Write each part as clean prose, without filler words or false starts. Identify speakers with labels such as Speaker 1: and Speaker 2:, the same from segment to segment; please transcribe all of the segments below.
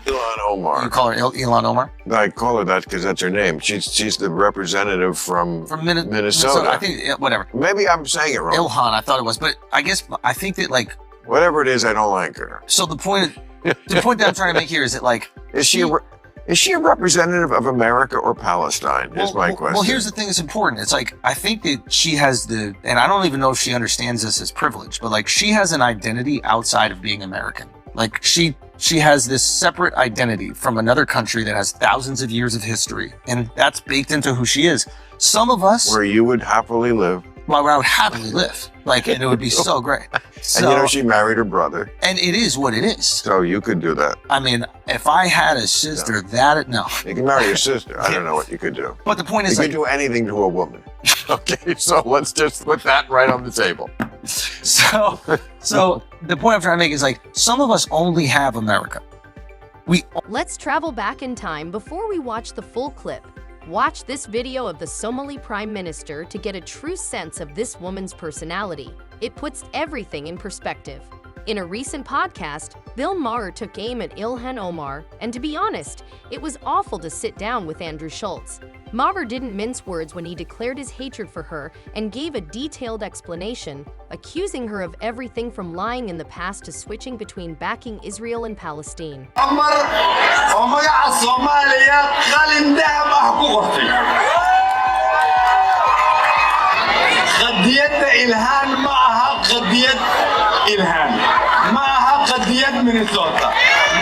Speaker 1: Ilhan Omar.
Speaker 2: You call her Ilhan Omar?
Speaker 1: I call her that because that's her name. She's the representative from Minnesota.
Speaker 2: I think, whatever.
Speaker 1: Maybe I'm saying it wrong.
Speaker 2: Ilhan, I thought it was. But I think that, like...
Speaker 1: Whatever it is, I don't like her.
Speaker 2: So the point that I'm trying to make here is that, like...
Speaker 1: Is she a representative of America or Palestine, is my question.
Speaker 2: Well, here's the thing that's important. It's like, I think that she has and I don't even know if she understands this as privilege, but like, she has an identity outside of being American. Like, she has this separate identity from another country that has thousands of years of history, and that's baked into who she is. Some of us...
Speaker 1: Where you would happily live.
Speaker 2: Well, where I would happily live. Like, and it would be so great. So,
Speaker 1: and she married her brother.
Speaker 2: And it is what it is.
Speaker 1: So you could do that.
Speaker 2: I mean, if I had a sister, no.
Speaker 1: You can marry your sister. I don't know what you could do.
Speaker 2: But the point is,
Speaker 1: you could do anything to a woman. Okay, so let's just put that right on the table.
Speaker 2: So the point I'm trying to make is, like, some of us only have America.
Speaker 3: Let's travel back in time before we watch the full clip. Watch this video of the Somali Prime Minister to get a true sense of this woman's personality. It puts everything in perspective. In a recent podcast, Bill Maher took aim at Ilhan Omar, and to be honest, it was awful to sit down with Andrew Schultz. Maher didn't mince words when he declared his hatred for her and gave a detailed explanation, accusing her of everything from lying in the past to switching between backing Israel and Palestine.
Speaker 4: قضية إلهان معها قضية إلهان معها قضية مينيسوتا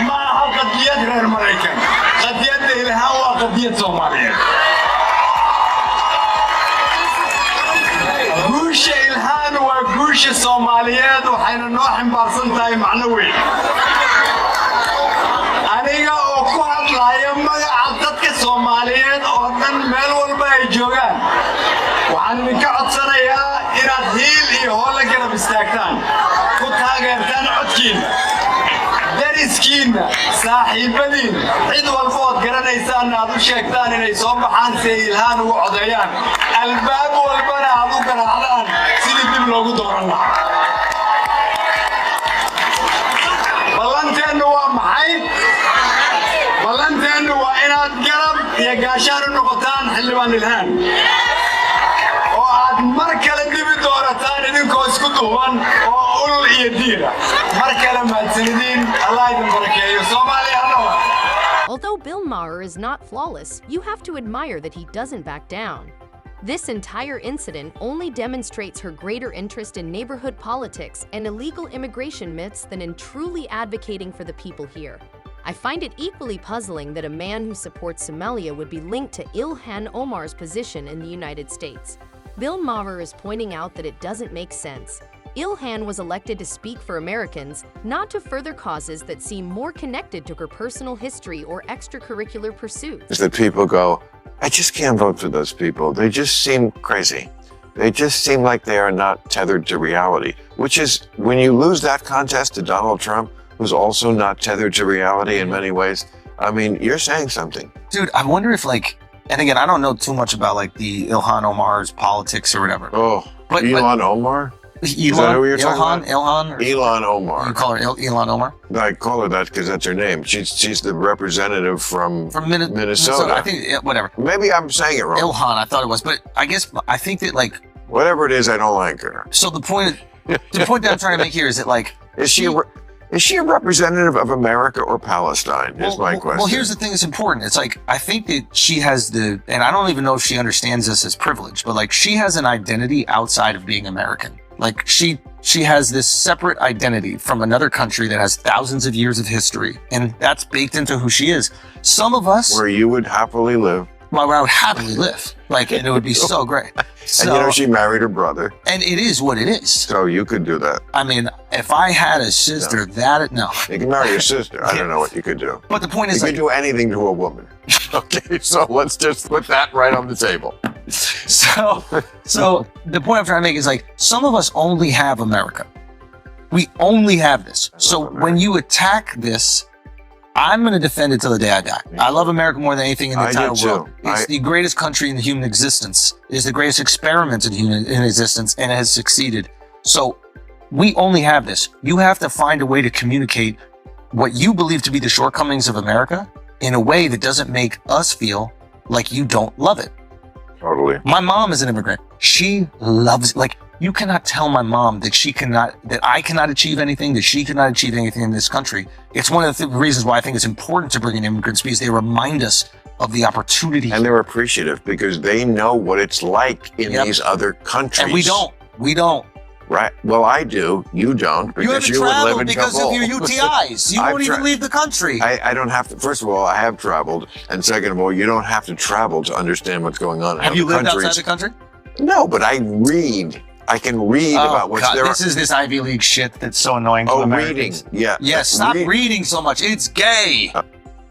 Speaker 4: معها قضية غير مريكان قضية إلهان وقضية صومالية قوش إلهان وقوش الصوماليات وحين نوحن بارسنتاي معنوي أنيقا أوكوهات لايا مقعدتك الصوماليات أوطن ميل والباي جوغان waxaan idinka codsanayaa inaad hiil iyo hoola garab istaagtaan ku taageertaan codkiinna dariskiinna saaxiibadiinna cid walba ood garanaysaan aad u sheegtaan inay soo baxaan si ay Ilhaan ugu codeeyaan albaab walbana aad u garaacdaan sidii dib loogu dooran lahaa ballanteennu waa maxay ballanteennu waa inaad garab iyo gaashaan u noqotaan xildhibaan Ilhaan markale dibi doorataan idinkoo isku duuban oo ul iyo diira markale mahadsanidin Allah idin barakeeyo Soomaaliya hanow.
Speaker 3: Although Bill Maher is not flawless, you have to admire that he doesn't back down. This entire incident only demonstrates her greater interest in neighborhood politics and illegal immigration myths than in truly advocating for the people here. I find it equally puzzling that a man who supports Somalia would be linked to Ilhan Omar's position in the United States. Bill Maher is pointing out that it doesn't make sense. Ilhan was elected to speak for Americans, not to further causes that seem more connected to her personal history or extracurricular pursuits.
Speaker 1: Is that people go, I just can't vote for those people. They just seem crazy. They just seem like they are not tethered to reality, which is, when you lose that contest to Donald Trump, who's also not tethered to reality in many ways, I mean, you're saying something.
Speaker 2: Dude, I wonder if, like, and again, I don't know too much about, like, the Ilhan Omar's politics or whatever.
Speaker 1: Oh, Ilhan Omar? Is that who you're talking about? Ilhan Omar.
Speaker 2: You call her Ilhan Omar?
Speaker 1: I call her that because that's her name. She's the representative from Minnesota.
Speaker 2: I think, whatever.
Speaker 1: Maybe I'm saying it wrong.
Speaker 2: Ilhan, I thought it was, but I think that, like...
Speaker 1: Whatever it is, I don't like her.
Speaker 2: So the point that I'm trying to make here is that, like...
Speaker 1: Is she a representative of America or Palestine, is my question.
Speaker 2: Well, here's the thing that's important. It's like, I think that she has and I don't even know if she understands this as privilege, but like, she has an identity outside of being American. Like, she has this separate identity from another country that has thousands of years of history, and that's baked into who she is. Some of us...
Speaker 1: Where you would happily live.
Speaker 2: Well, where I would happily live. Like, and it would be so great. So,
Speaker 1: and she married her brother.
Speaker 2: And it is what it is.
Speaker 1: So you could do that.
Speaker 2: I mean, if I had a sister, no.
Speaker 1: You can marry your sister. I don't know what you could do.
Speaker 2: But the point is,
Speaker 1: you could do anything to a woman. Okay, so let's just put that right on the table.
Speaker 2: So the point I'm trying to make is, like, some of us only have America. We only have this. So when you attack this, I'm going to defend it till the day I die. I love America more than anything in the entire world. It's the greatest country in the human existence. It's the greatest experiment in existence, and it has succeeded. So we only have this. You have to find a way to communicate what you believe to be the shortcomings of America in a way that doesn't make us feel like you don't love it.
Speaker 1: Totally.
Speaker 2: My mom is an immigrant. She loves it. Like, you cannot tell my mom that I cannot achieve anything, that she cannot achieve anything in this country. It's one of the reasons why I think it's important to bring in immigrants, because they remind us of the opportunity.
Speaker 1: And they're appreciative because they know what it's like in these other countries.
Speaker 2: And we don't.
Speaker 1: Right. Well, I do. You don't.
Speaker 2: You haven't traveled because of your UTIs. You won't even leave the country.
Speaker 1: I don't have to. First of all, I have traveled. And second of all, you don't have to travel to understand what's going on in other countries.
Speaker 2: Have you lived outside the country?
Speaker 1: No, but I read. I can read about what's there.
Speaker 2: This is this Ivy League shit that's so annoying to Americans.
Speaker 1: Reading. Yeah.
Speaker 2: Yes, stop reading so much. It's gay.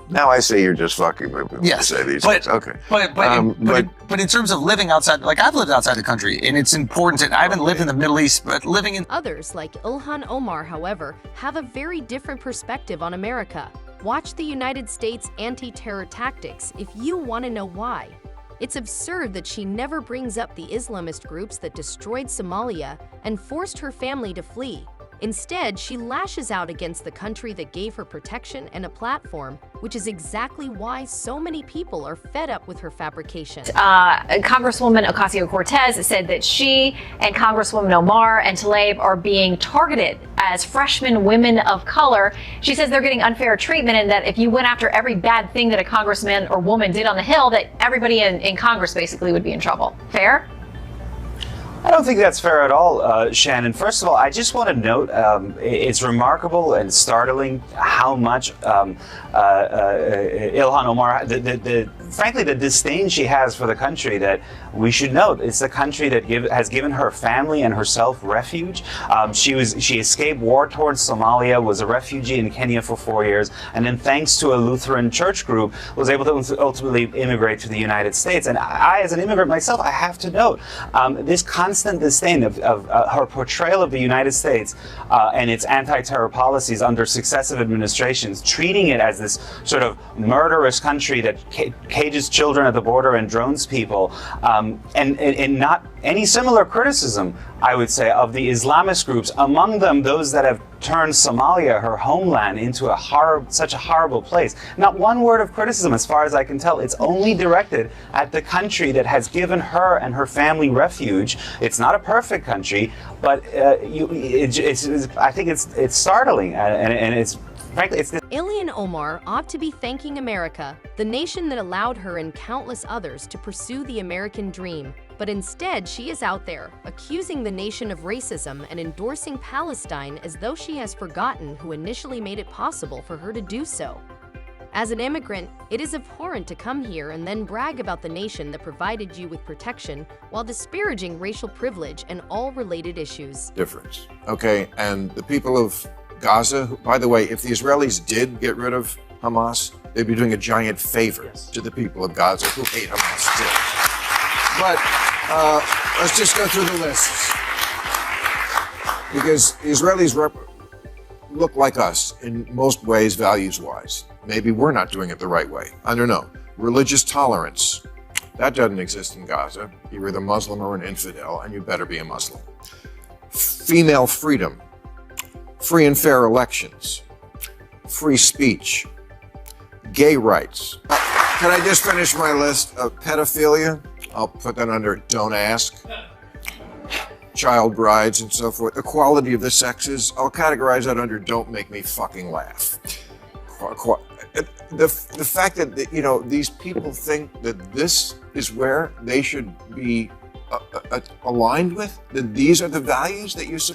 Speaker 1: Now I say you're just fucking with me.
Speaker 2: Yes,
Speaker 1: say these things. Okay.
Speaker 2: But in terms of living outside, like I've lived outside the country, and it's important. I haven't lived in the Middle East, but living in
Speaker 3: Others, like Ilhan Omar, however, have a very different perspective on America. Watch the United States anti-terror tactics if you want to know why. It's absurd that she never brings up the Islamist groups that destroyed Somalia and forced her family to flee. Instead, she lashes out against the country that gave her protection and a platform, which is exactly why so many people are fed up with her fabrication.
Speaker 5: Congresswoman Ocasio-Cortez said that she and Congresswoman Omar and Tlaib are being targeted as freshman women of color. She says they're getting unfair treatment, and that if you went after every bad thing that a congressman or woman did on the Hill, that everybody in Congress basically would be in trouble. Fair?
Speaker 6: I don't think that's fair at all, Shannon. First of all, I just want to note it's remarkable and startling how much Ilhan Omar, frankly, the disdain she has for the country that we should note. It's the country that has given her family and herself refuge. She escaped war-torn Somalia, was a refugee in Kenya for 4 years, and then thanks to a Lutheran church group, was able to ultimately immigrate to the United States. And I, as an immigrant myself, I have to note this constant disdain of her portrayal of the United States and its anti-terror policies under successive administrations, treating it as this sort of murderous country that cages children at the border and drones people, and not any similar criticism, I would say, of the Islamist groups, among them those that have turned Somalia, her homeland, into such a horrible place. Not one word of criticism, as far as I can tell. It's only directed at the country that has given her and her family refuge. It's not a perfect country, but I think it's startling, and it's frankly, it's
Speaker 3: Ilhan Omar ought to be thanking America, the nation that allowed her and countless others to pursue the American dream. But instead, she is out there, accusing the nation of racism and endorsing Palestine as though she has forgotten who initially made it possible for her to do so. As an immigrant, it is abhorrent to come here and then brag about the nation that provided you with protection while disparaging racial privilege and all related issues.
Speaker 1: Difference. Okay, and the people of Gaza, by the way, if the Israelis did get rid of Hamas, they'd be doing a giant favor to the people of Gaza who hate Hamas too. But let's just go through the lists. Because the Israelis look like us in most ways, values-wise. Maybe we're not doing it the right way. I don't know. Religious tolerance. That doesn't exist in Gaza. You're either Muslim or an infidel, and you better be a Muslim. Female freedom. Free and fair elections. Free speech. Gay rights. Can I just finish my list of pedophilia? I'll put that under don't ask. Child brides and so forth. Equality of the sexes, I'll categorize that under don't make me fucking laugh. The fact that, you know, these people think that this is where they should be aligned with, that these are the values that you support.